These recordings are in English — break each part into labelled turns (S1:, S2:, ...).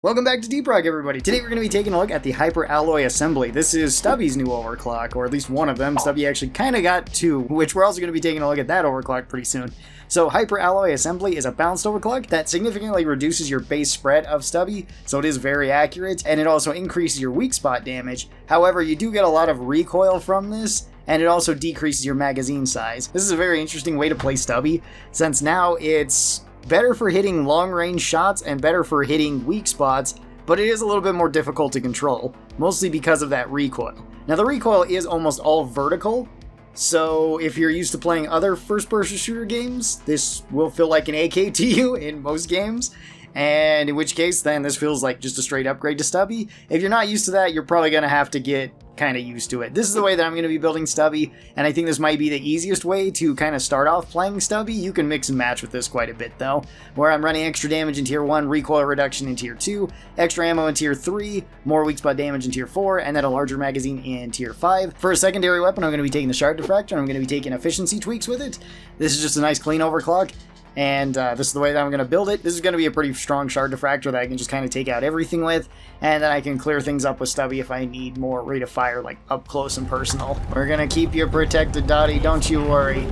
S1: Welcome back to Deep Rock, everybody. Today we're going to be taking a look at the Hyperalloy Assembly. This is Stubby's new overclock, or at least one of them. Stubby actually kind of got two, which we're also going to be taking a look at that overclock pretty soon. So Hyperalloy Assembly is a balanced overclock that significantly reduces your base spread of Stubby, so it is very accurate, and it also increases your weak spot damage. However, you do get a lot of recoil from this, and it also decreases your magazine size. This is a very interesting way to play Stubby, since now it's better for hitting long-range shots and better for hitting weak spots, but it is a little bit more difficult to control, mostly because of that recoil. Now the recoil is almost all vertical, so if you're used to playing other first-person shooter games, this will feel like an AK to you in most games, and in which case then this feels like just a straight upgrade to Stubby. If you're not used to that, you're probably going to have to get kind of used to it. This is the way that I'm going to be building Stubby, and I think this might be the easiest way to kind of start off playing Stubby. You can mix and match with this quite a bit though, where I'm running extra damage in tier 1, recoil reduction in tier 2, extra ammo in tier 3, more weak spot damage in tier 4, and then a larger magazine in tier 5. For a secondary weapon, I'm going to be taking the Shard Diffractor, and I'm going to be taking efficiency tweaks with it. This is just a nice clean overclock. And this is the way that I'm going to build it. This is going to be a pretty strong Shard Diffractor that I can just kind of take out everything with, and then I can clear things up with Stubby if I need more rate of fire, like up close and personal. We're going to keep you protected, Dottie, don't you worry.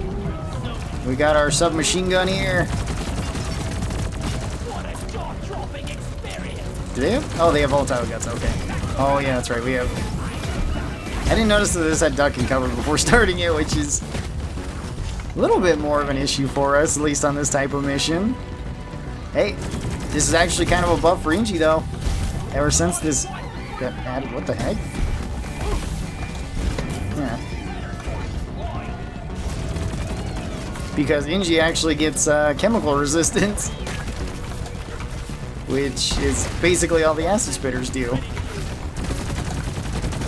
S1: We got our submachine gun here. Do they have? Oh, they have volatile guns, okay. Oh yeah, that's right, we have... I didn't notice that this had duck and cover before starting it, which is a little bit more of an issue for us, at least on this type of mission. Hey, this is actually kind of a buff for Inji, though. Ever since this got added, what the heck? Yeah. Because Inji actually gets chemical resistance, which is basically all the acid spitters do.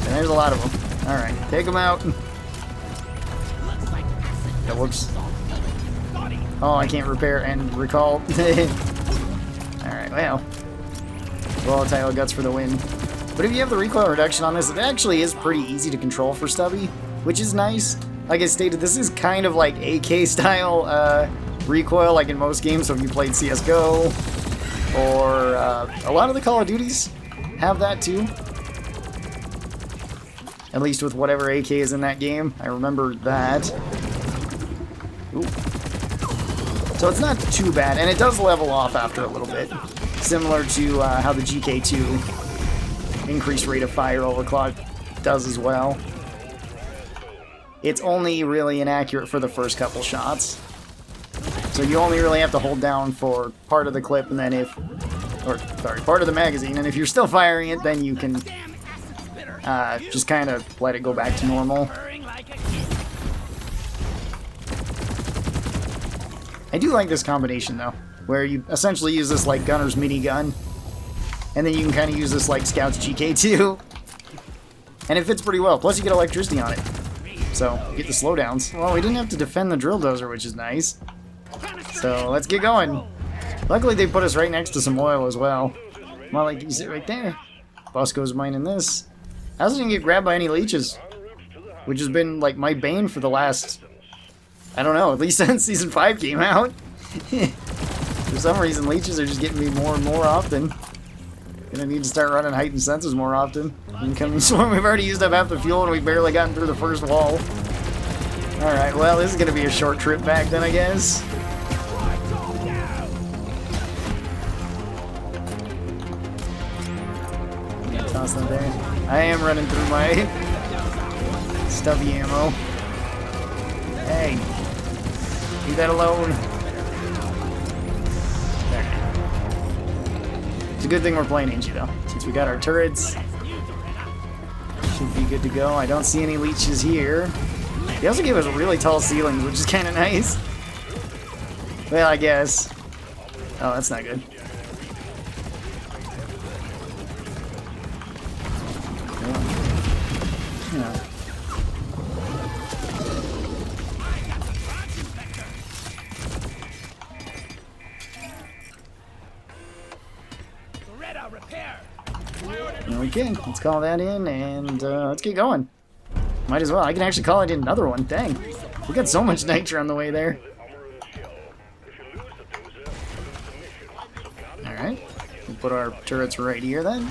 S1: And there's a lot of them. Alright, take them out. Whoops. Oh, I can't repair and recall. Alright, well. Volatile guts for the win. But if you have the recoil reduction on this, it actually is pretty easy to control for Stubby, which is nice. Like I stated, this is kind of like AK style recoil, like in most games. So if you played CSGO, or a lot of the Call of Duties have that too. At least with whatever AK is in that game. I remember that. Ooh. So it's not too bad, and it does level off after a little bit, similar to how the GK2 increased rate of fire overclock does as well. It's only really inaccurate for the first couple shots, so you only really have to hold down for part of the clip, and then part of the magazine, and if you're still firing it, then you can just kind of let it go back to normal. I do like this combination though, where you essentially use this like gunner's minigun, and then you can kind of use this like scout's GK2, and it fits pretty well. Plus you get electricity on it, so you get the slowdowns. Well, we didn't have to defend the drill dozer, which is nice. So let's get going. Luckily they put us right next to some oil as well. Well, like you sit right there. Bosco's mining this. I also didn't get grabbed by any leeches, which has been like my bane for the last, I don't know, at least since Season 5 came out. For some reason, leeches are just getting me more and more often. Gonna need to start running heightened senses more often. Incoming swarm, we've already used up half the fuel and we've barely gotten through the first wall. Alright, well, this is gonna be a short trip back then, I guess. Toss that there. I am running through my Stubby ammo. Hey, leave that alone. There. It's a good thing we're playing Inji though, since we got our turrets. Should be good to go. I don't see any leeches here. They also gave us really tall ceilings, which is kind of nice. Well, I guess. Oh, that's not good. Yeah. Okay, let's call that in, and let's get going. Might as well. I can actually call it in another one. Dang. We got so much nitro on the way there. Alright. put our turrets right here then.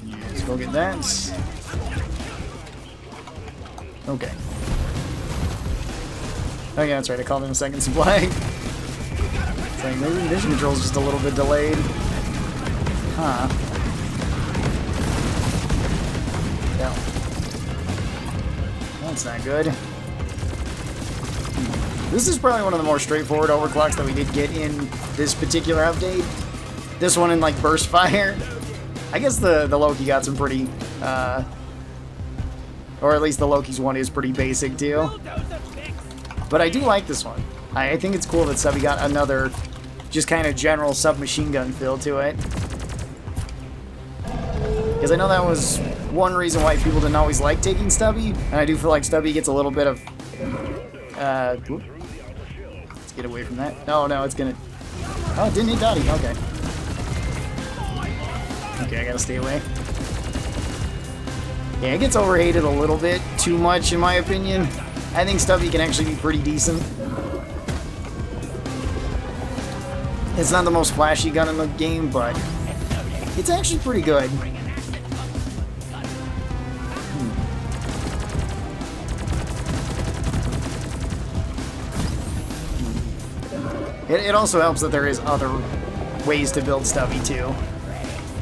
S1: Yeah, let's go get that. Okay. Oh yeah, that's right, I called in a second supply. It's like, maybe vision control's just a little bit delayed. Huh. Yeah. That's not good. This is probably one of the more straightforward overclocks that we did get in this particular update. This one in, like, burst fire. I guess the Loki got some pretty, or at least the Loki's one is pretty basic, too. But I do like this one. I think it's cool that Stubby got another just kind of general submachine gun feel to it. Because I know that was one reason why people didn't always like taking Stubby. And I do feel like Stubby gets a little bit of... Whoop. Let's get away from that. Oh, no, it's gonna... Oh, it didn't hit Dottie. Okay. Okay, I gotta stay away. Yeah, it gets overhated a little bit too much, in my opinion. I think Stubby can actually be pretty decent. It's not the most flashy gun in the game, but it's actually pretty good. It also helps that there is other ways to build Stubby, too.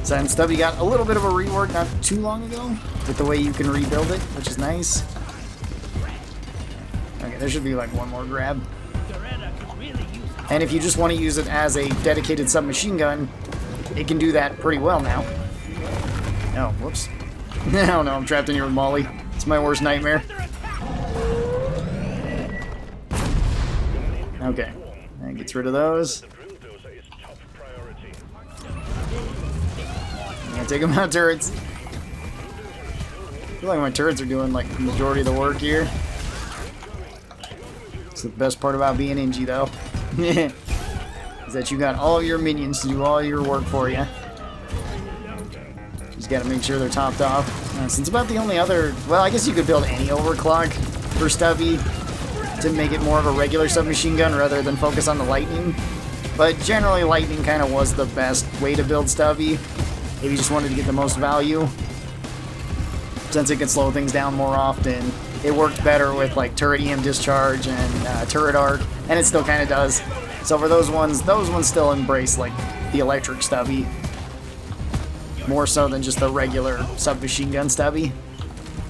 S1: So Stubby got a little bit of a rework not too long ago with the way you can rebuild it, which is nice. Okay, there should be like one more grab. And if you just want to use it as a dedicated submachine gun, it can do that pretty well now. Oh, whoops. No, I'm trapped in here with Molly. It's my worst nightmare. Okay, that gets rid of those. I'm gonna take them out, turrets. I feel like my turrets are doing like the majority of the work here. It's the best part about being Ingy, though. Is that you got all your minions to do all your work for you. Just gotta make sure they're topped off. Since about the only other... Well, I guess you could build any overclock for Stubby to make it more of a regular submachine gun rather than focus on the lightning. But generally, lightning kind of was the best way to build Stubby if you just wanted to get the most value. Since it can slow things down more often, it worked better with like turret EM discharge and turret arc, and it still kind of does. So for those ones still embrace like the electric Stubby more so than just the regular submachine gun Stubby.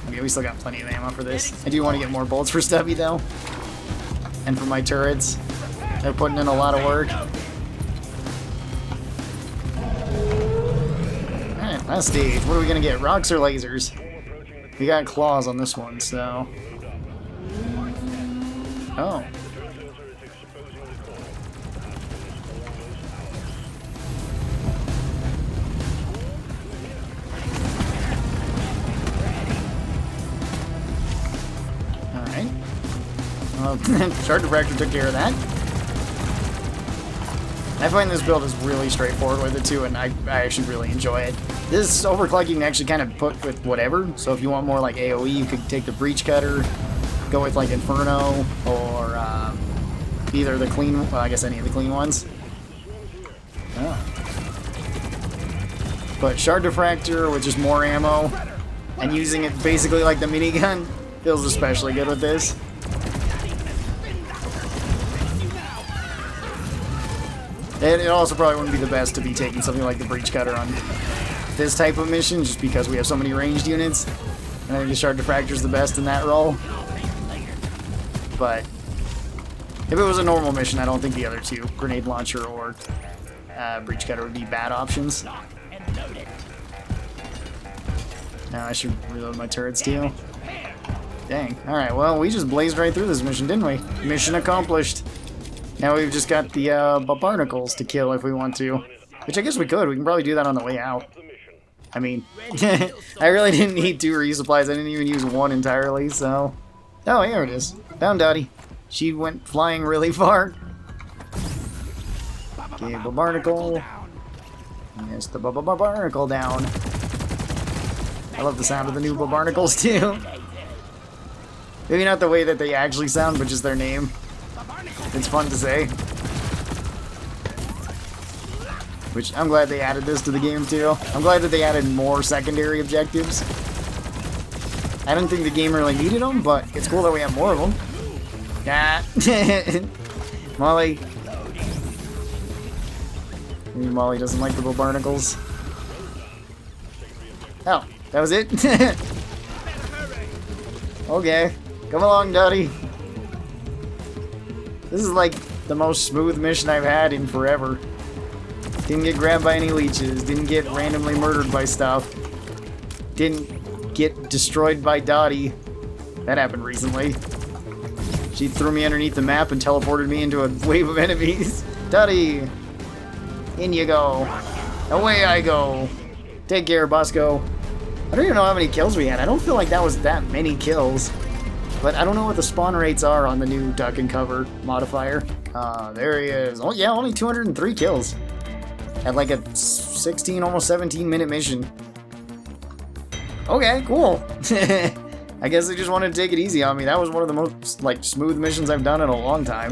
S1: Okay, we still got plenty of ammo for this. I do want to get more bolts for Stubby though, and for my turrets. They're putting in a lot of work. Alright, last stage. What are we gonna get? Rocks or lasers? We got claws on this one, so... Oh. Alright. Shard Diffractor took care of that. I find this build is really straightforward with it too, and I actually really enjoy it. This overclock you can actually kind of put with whatever, so if you want more like AoE, you could take the Breach Cutter, go with like Inferno, or either the clean, well I guess any of the clean ones. Oh. But Shard Diffractor with just more ammo, and using it basically like the minigun, feels especially good with this. It also probably wouldn't be the best to be taking something like the Breach Cutter on this type of mission, just because we have so many ranged units. And I think the Shard Diffractor is the best in that role. But if it was a normal mission, I don't think the other two, Grenade Launcher or Breach Cutter, would be bad options. Now I should reload my turrets too. Dang. Alright, well, we just blazed right through this mission, didn't we? Mission accomplished. Now we've just got the barnacles to kill if we want to. Which I guess we could. We can probably do that on the way out. I mean, I really didn't need 2 resupplies. I didn't even use 1 entirely, so... Oh, here it is. Found Dottie. She went flying really far. Okay, barnacle. Yes, the barnacle down. I love the sound of the new barnacles too. Maybe not the way that they actually sound, but just their name. It's fun to say. Which, I'm glad they added this to the game, too. I'm glad that they added more secondary objectives. I don't think the game really needed them, but it's cool that we have more of them. Ah. Molly. Maybe Molly doesn't like the little barnacles. Oh, that was it? Okay. Come along, Dottie. This is like the most smooth mission I've had in forever. Didn't get grabbed by any leeches. Didn't get randomly murdered by stuff. Didn't get destroyed by Dottie. That happened recently. She threw me underneath the map and teleported me into a wave of enemies. Dottie! In you go. Away I go. Take care, Bosco. I don't even know how many kills we had. I don't feel like that was that many kills. But I don't know what the spawn rates are on the new duck and cover modifier. There he is. Oh yeah, only 203 kills. At like a 16, almost 17 minute mission. Okay, cool. I guess they just wanted to take it easy on me. That was one of the most like smooth missions I've done in a long time.